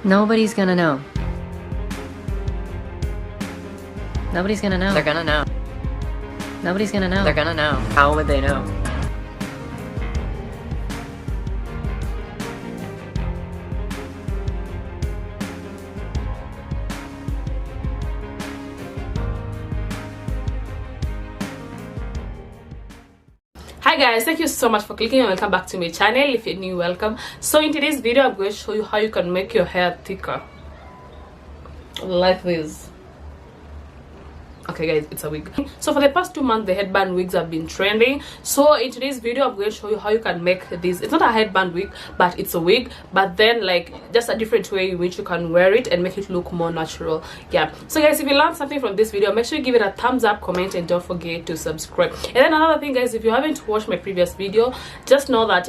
Nobody's gonna know. Nobody's gonna know. They're gonna know. Nobody's gonna know. They're gonna know. How would they know? Hi guys, thank you so much for clicking and welcome back to my channel. If you're new, welcome. So in today's video I'm going to show you how you can make your hair thicker like this. Okay guys, it's a wig. So for the past 2 months the headband wigs have been trending. So in today's video I'm going to show you how you can make this. It's not a headband wig, but it's a wig, but then like just a different way in which you can wear it and make it look more natural. Yeah, so guys, if you learned something from this video, make sure you give it a thumbs up, comment, and don't forget to subscribe. And then another thing guys, if you haven't watched my previous video, just know that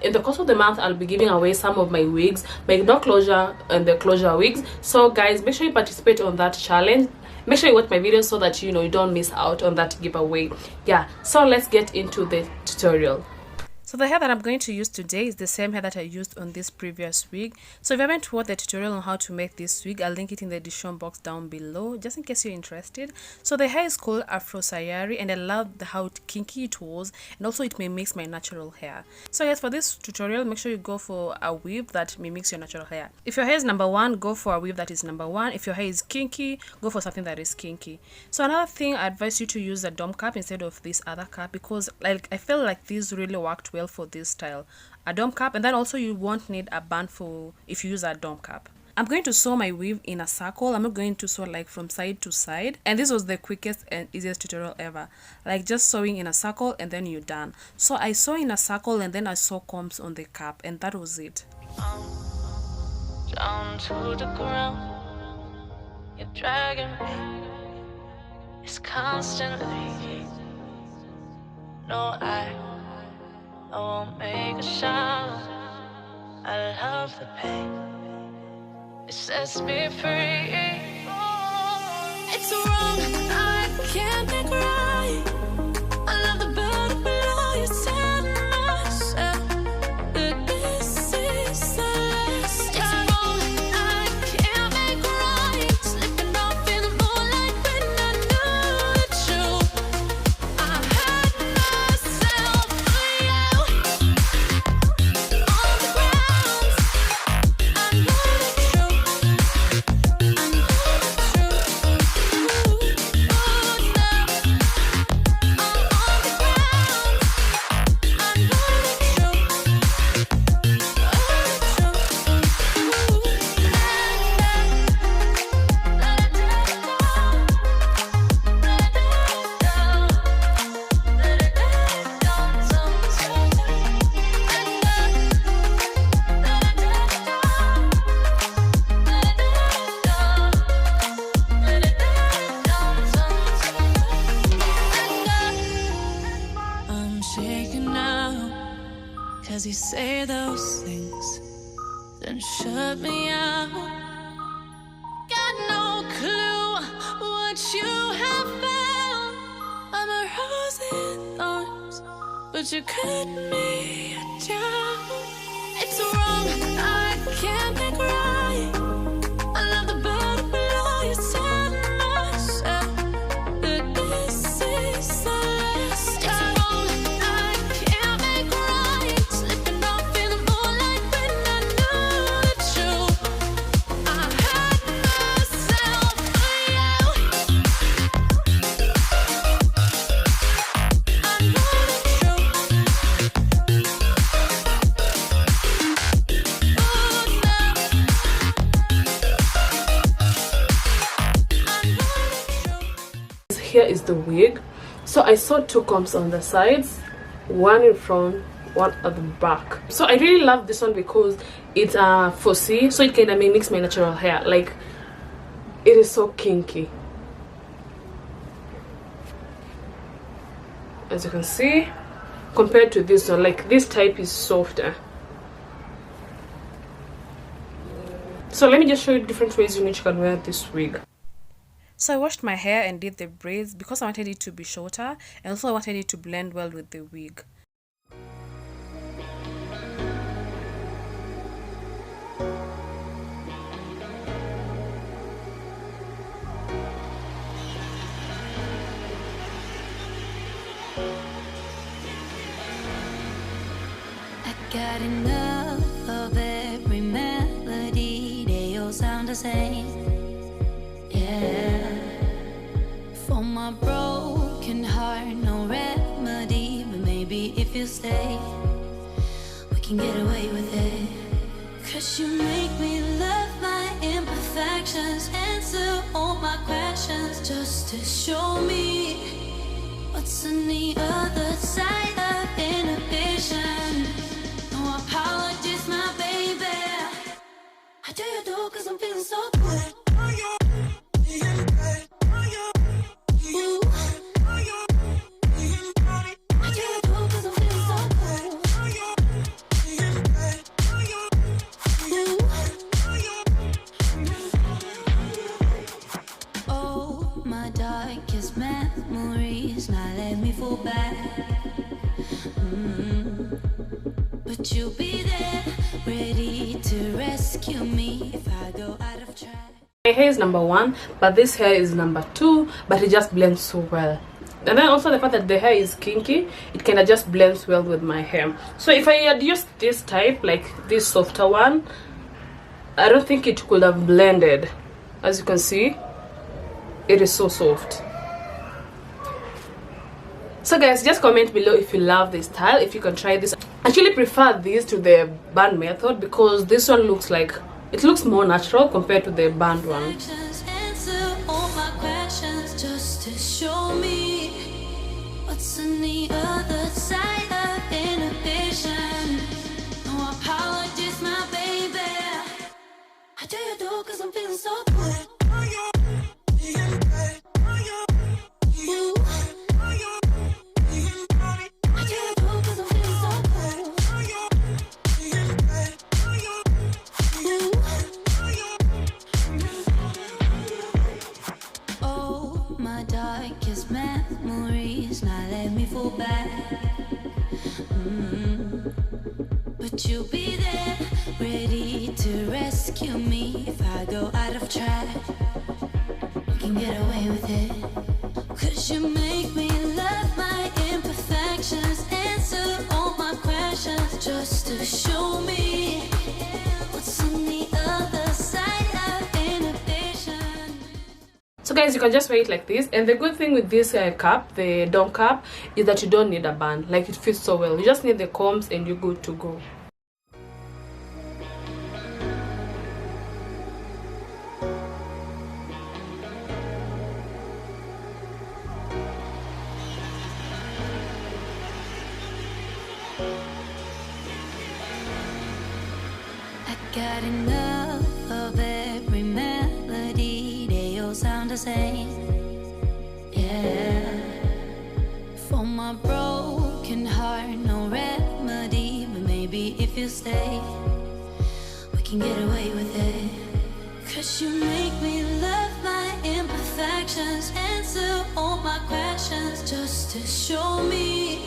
in the course of the month I'll be giving away some of my wigs, my no closure and the closure wigs. So guys, make sure you participate on that challenge. Make sure you watch my videos so that you don't miss out on that giveaway. Yeah, so let's get into the tutorial. So the hair that I'm going to use today is the same hair that I used on this previous wig. So if you haven't watched the tutorial on how to make this wig, I'll link it in the description box down below, just in case you're interested. So the hair is called Afro Wig, and I love how kinky it was, and also it mimics my natural hair. So yes, for this tutorial, make sure you go for a weave that mimics your natural hair. If your hair is number 1, go for a weave that is number 1. If your hair is kinky, go for something that is kinky. So another thing, I advise you to use a dome cap instead of this other cap, because like I feel like this really worked well for this style, a dome cap. And then also you won't need a band for if you use a dome cap. I'm going to sew my weave in a circle. I'm not going to sew like from side to side, and this was the quickest and easiest tutorial ever, like just sewing in a circle and then you're done. So I sew in a circle and then I sew combs on the cap, and that was it. Down to the ground, you're dragging me, it's constantly, no, I won't make a sound. I love the pain, it sets me free. It's wrong, I can't make right. I love the bird below you, tell myself that this is the last time. It's wrong, I can't make right. Slipping off in the moonlight when I knew the truth. I had myself for you. On the ground, I know the truth. I know the truth. Oh, no. I'm shaking now, 'cause you say those things, then shut me out. Got no clue what you have found. I'm a rose in thorns, but you cut me down. It's wrong, I can't make right. I love the bird below you, tell myself that this is the last time. It's wrong, I can't make right. Slipping off in the moonlight when I knew the truth. I had myself for you. I know the truth. Oh, no. Here is the wig. So I sewed 2 combs on the sides, one in front, one at the back. So I really love this one because it's a 4C, so it kind of mimics my natural hair. Like, it is so kinky, as you can see, compared to this one. Like, this type is softer. So let me just show you different ways in which you can wear this wig. So I washed my hair and did the braids because I wanted it to be shorter, and also I wanted it to blend well with the wig. got enough of every melody, they all sound the same. Yeah. For my broken heart, no remedy, but maybe if you stay, we can get away with it. 'Cause you make me love my imperfections, answer all my questions, just to show me what's on the other side of inhibition. No apologies, my baby. I do you do 'cause I'm feeling so good. Memories now let me fall back. But you'll be there, ready to rescue me if I go out of track. My hair is number 1, but this hair is number 2, but it just blends so well. And then also the fact that the hair is kinky, it kind of just blends well with my hair. So if I had used this type, like this softer one, I don't think it could have blended. As you can see, it is so soft. So guys, just comment below if you love this style, if you can try this. I actually prefer this to the band method because this one looks like, it looks more natural compared to the band one. Answer all my questions just to show me what's on the other side of inhibition. No apologies, my baby. I do you do 'cause I'm feeling so good. Memories now let me fall back. But you'll be there, ready to rescue me if I go out of track. We can get away with it. 'Cause you make me love my imperfections, answer all my questions, just to show me what's on the other side of inhibition. So guys, you can just wear it like this, and the good thing with this cap, the dome cap, is that you don't need a band. Like, it fits so well. You just need the combs and you're good to go. I got enough of every melody, they all sound the same. Yeah. For my broken heart, no remedy, but maybe if you stay, we can get away with it. 'Cause you make me love my imperfections, answer all my questions, just to show me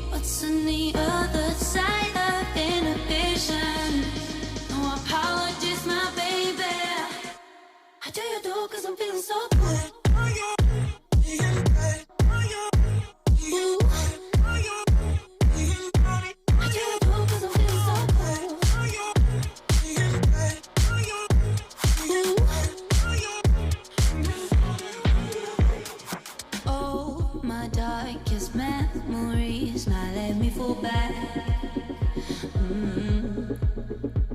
what's on the other side of inhibition. No apologies, my baby. I do you do 'cause I'm feeling so good. Memories now let me fall back.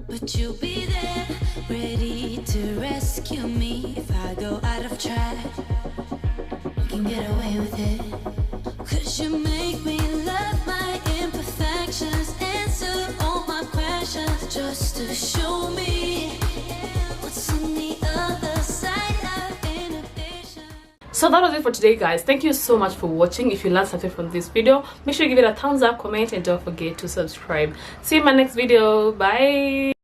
But you'll be there, ready to rescue me if I go out of track. We can get away with it. 'Cause you make me love my imperfections, answer all my questions, just to show me what's on the other side of inhibition. So that was it for today, guys. Thank you so much for watching. If you learned something from this video, make sure you give it a thumbs up, comment, and don't forget to subscribe. See you in my next video. Bye.